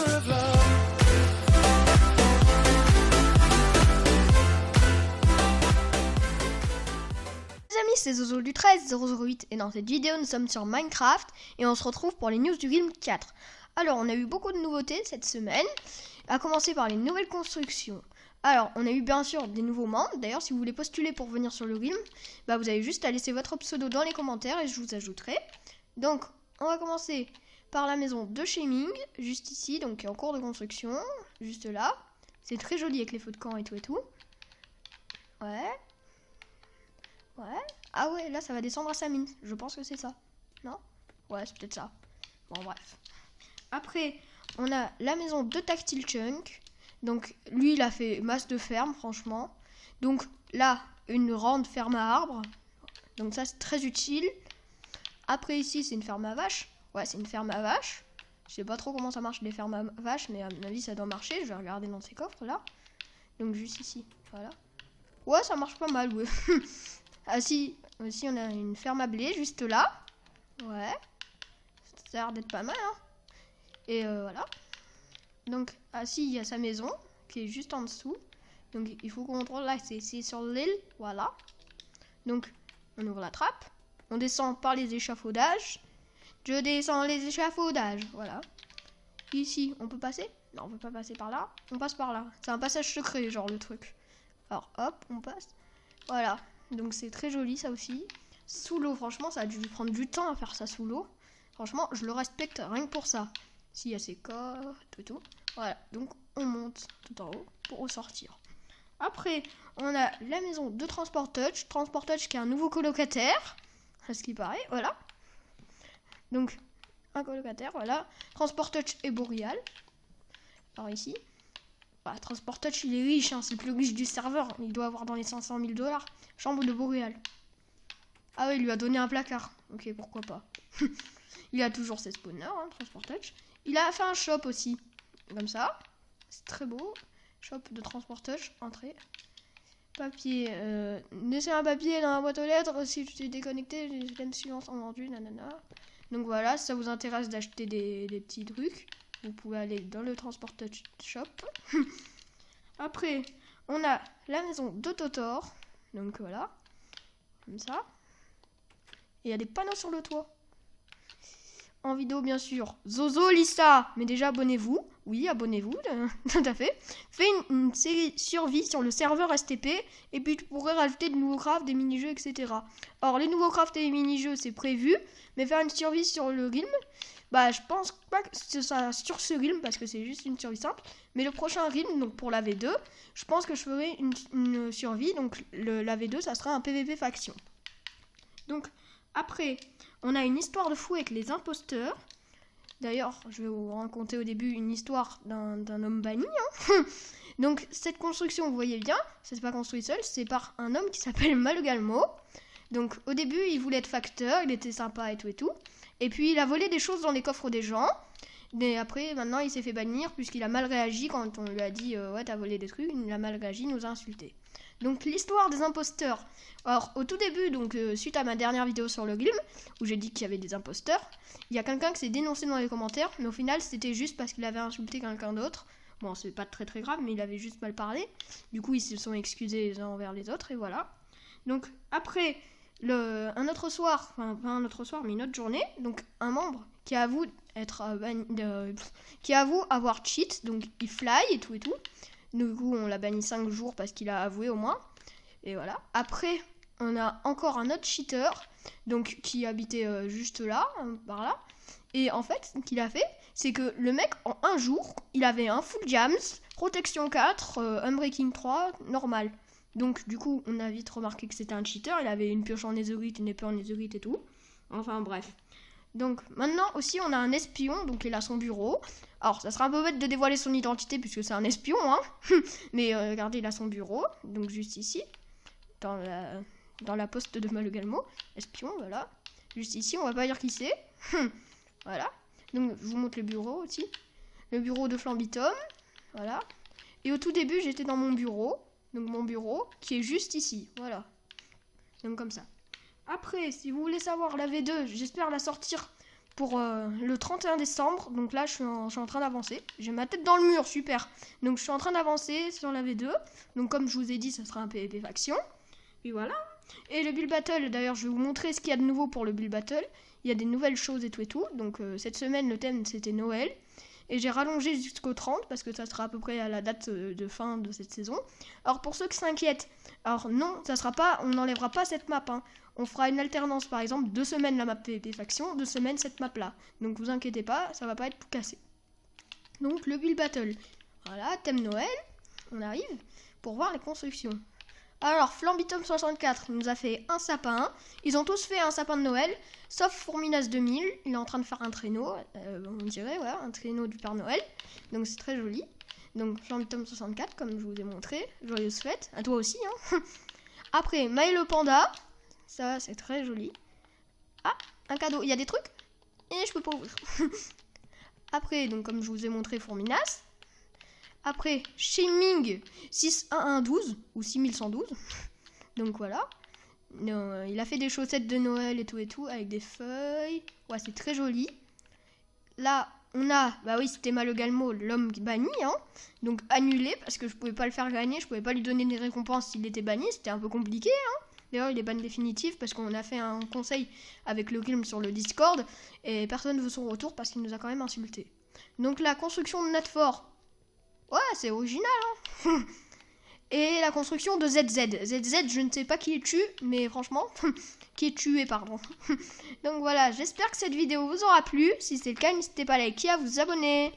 whisper of love. Les amis, c'est Zozo du 13008 et dans cette vidéo nous sommes sur Minecraft et on se retrouve pour les news du Realm 4. Alors on a eu beaucoup de nouveautés cette semaine, à commencer par les nouvelles constructions. Alors on a eu bien sûr des nouveaux membres, d'ailleurs si vous voulez postuler pour venir sur le Realm, vous avez juste à laisser votre pseudo dans les commentaires et je vous ajouterai. Donc on va commencer par la maison de Shaming, juste ici, donc qui est en cours de construction, juste là. C'est très joli avec les feux de camp et tout. Ouais. Ah ouais, là ça va descendre à sa mine. Je pense que c'est ça. Non? Ouais, c'est peut-être ça. Bon, bref. Après, on a la maison de Tactile Chunk. Donc, lui, il a fait masse de ferme, franchement. Donc, là, une grande ferme à arbres. Donc, ça, c'est très utile. Après, ici, c'est une ferme à vaches. Ouais, c'est une ferme à vaches. Je sais pas trop comment ça marche, les fermes à vaches, mais à mon avis, ça doit marcher. Je vais regarder dans ces coffres, là. Donc, juste ici. Voilà. Ouais, ça marche pas mal, ouais. Ah si, aussi on a une ferme à blé juste là. Ouais. Ça a l'air d'être pas mal, hein. Et voilà. Donc, si, il y a sa maison qui est juste en dessous. Donc, il faut qu'on contrôle là, c'est sur l'île. Voilà. Donc, on ouvre la trappe. On descend par les échafaudages. Je descends les échafaudages. Voilà. Ici, on peut passer? Non, on peut pas passer par là. On passe par là. C'est un passage secret, genre le truc. Alors, hop, on passe. Voilà. Donc c'est très joli ça aussi. Sous l'eau, franchement, ça a dû prendre du temps à faire ça sous l'eau. Franchement, je le respecte rien que pour ça. S'il y a ses coffres, tout. Voilà, donc on monte tout en haut pour ressortir. Après, on a la maison de Transport Touch. Transport Touch qui est un nouveau colocataire. À ce qui paraît, voilà. Donc, un colocataire, voilà. Transport Touch et Boreal. Alors ici. Transport Touch, il est riche, hein, c'est le plus riche du serveur. Il doit avoir dans les 500 000 $. Chambre de Boreal. Ah oui, il lui a donné un placard. Ok, pourquoi pas. Il a toujours ses spawners, hein, Transport Touch. Il a fait un shop aussi. Comme ça. C'est très beau. Shop de Transport Touch. Entrée. Papier. Laissez un papier dans la boîte aux lettres. Si tu t'es déconnecté, les suivantes sont vendues. Nanana. Donc voilà, si ça vous intéresse d'acheter des petits trucs, vous pouvez aller dans le Transport Touch Shop. Après, on a la maison de Totor. Donc voilà. Comme ça. Et il y a des panneaux sur le toit. En vidéo, bien sûr. Zozo Lisa. Mais déjà, abonnez-vous. Oui, abonnez-vous. Tout à fait. Fais une série survie sur le serveur STP. Et puis, tu pourrais rajouter de nouveaux crafts, des mini-jeux, etc. Or, les nouveaux crafts et les mini-jeux, c'est prévu. Mais faire une survie sur le Realm, je pense pas que ce sera sur ce Realm parce que c'est juste une survie simple. Mais le prochain Realm, donc pour la V2, je pense que je ferai une survie. Donc la V2, ça sera un PVP faction. Donc après, on a une histoire de fou avec les imposteurs. D'ailleurs, je vais vous raconter au début une histoire d'un homme banni. Hein. Donc cette construction, vous voyez bien, ça c'est pas construit seul, c'est par un homme qui s'appelle Malgalmo. Donc au début, il voulait être facteur, il était sympa et tout. Et puis il a volé des choses dans les coffres des gens. Et après, maintenant, il s'est fait bannir puisqu'il a mal réagi quand on lui a dit ouais, t'as volé des trucs. Il a mal réagi, il nous a insulté. Donc l'histoire des imposteurs. Alors au tout début, donc suite à ma dernière vidéo sur le Realm, où j'ai dit qu'il y avait des imposteurs, il y a quelqu'un qui s'est dénoncé dans les commentaires, mais au final c'était juste parce qu'il avait insulté quelqu'un d'autre. Bon, c'est pas très très grave, mais il avait juste mal parlé. Du coup, ils se sont excusés les uns envers les autres, et voilà. Donc après, un autre soir, enfin pas un autre soir, mais une autre journée, donc un membre qui avoue qui avoue avoir cheat, donc il fly et tout. Du coup, on l'a banni 5 jours parce qu'il a avoué au moins. Et voilà. Après, on a encore un autre cheater, donc qui habitait juste là, par là. Et en fait, ce qu'il a fait, c'est que le mec, en un jour, il avait un full jams, protection 4, unbreaking 3, normal. Donc, du coup, on a vite remarqué que c'était un cheater. Il avait une pioche en netherite, une épée en netherite et tout. Enfin, bref. Donc, maintenant aussi, on a un espion. Donc, il a son bureau. Alors, ça sera un peu bête de dévoiler son identité puisque c'est un espion, hein. Mais regardez, il a son bureau. Donc, juste ici. Dans la poste de Malgalmo. Espion, voilà. Juste ici, on va pas dire qui c'est. Voilà. Donc, je vous montre le bureau aussi. Le bureau de Flambitom. Voilà. Et au tout début, j'étais dans mon bureau. Donc mon bureau qui est juste ici, voilà. Donc comme ça. Après, si vous voulez savoir la V2, j'espère la sortir pour le 31 décembre. Donc là, je suis en train d'avancer. J'ai ma tête dans le mur, super. Donc je suis en train d'avancer sur la V2. Donc comme je vous ai dit, ça sera un PvP faction. Et voilà. Et le Build Battle, d'ailleurs, je vais vous montrer ce qu'il y a de nouveau pour le Build Battle. Il y a des nouvelles choses et tout et tout. Donc cette semaine, le thème, c'était Noël. Et j'ai rallongé jusqu'au 30 parce que ça sera à peu près à la date de fin de cette saison. Alors pour ceux qui s'inquiètent, alors non, ça sera pas, on n'enlèvera pas cette map. Hein. On fera une alternance, par exemple, 2 semaines la map PvP faction, 2 semaines cette map là. Donc vous inquiétez pas, ça va pas être tout cassé. Donc le Build Battle. Voilà, thème Noël. On arrive pour voir les constructions. Alors, Flambitum 64 nous a fait un sapin. Ils ont tous fait un sapin de Noël, sauf Fourminas 2000. Il est en train de faire un traîneau, on dirait, voilà, un traîneau du Père Noël. Donc c'est très joli. Donc Flambitum 64, comme je vous ai montré. Joyeuse fête, à toi aussi. Hein. Après, Maë le Panda. Ça, c'est très joli. Ah, un cadeau. Il y a des trucs et je peux pas ouvrir. Après, donc comme je vous ai montré, Fourminas. Après, Shaming 61112 ou 6112. Donc voilà. Il a fait des chaussettes de Noël et tout avec des feuilles. Ouais, c'est très joli. Là, on a, bah oui, c'était Malogalmo, l'homme banni. Hein. Donc annulé parce que je pouvais pas le faire gagner. Je pouvais pas lui donner des récompenses s'il était banni. C'était un peu compliqué. Hein. D'ailleurs, il est ban définitif parce qu'on a fait un conseil avec le Grim sur le Discord. Et personne ne veut son retour parce qu'il nous a quand même insulté. Donc la construction de Natfort. Ouais, c'est original, hein. Et la construction de ZZ. ZZ, je ne sais pas qui est tu, mais franchement, qui est tué, pardon. Donc voilà, j'espère que cette vidéo vous aura plu. Si c'est le cas, n'hésitez pas à liker et à vous abonner.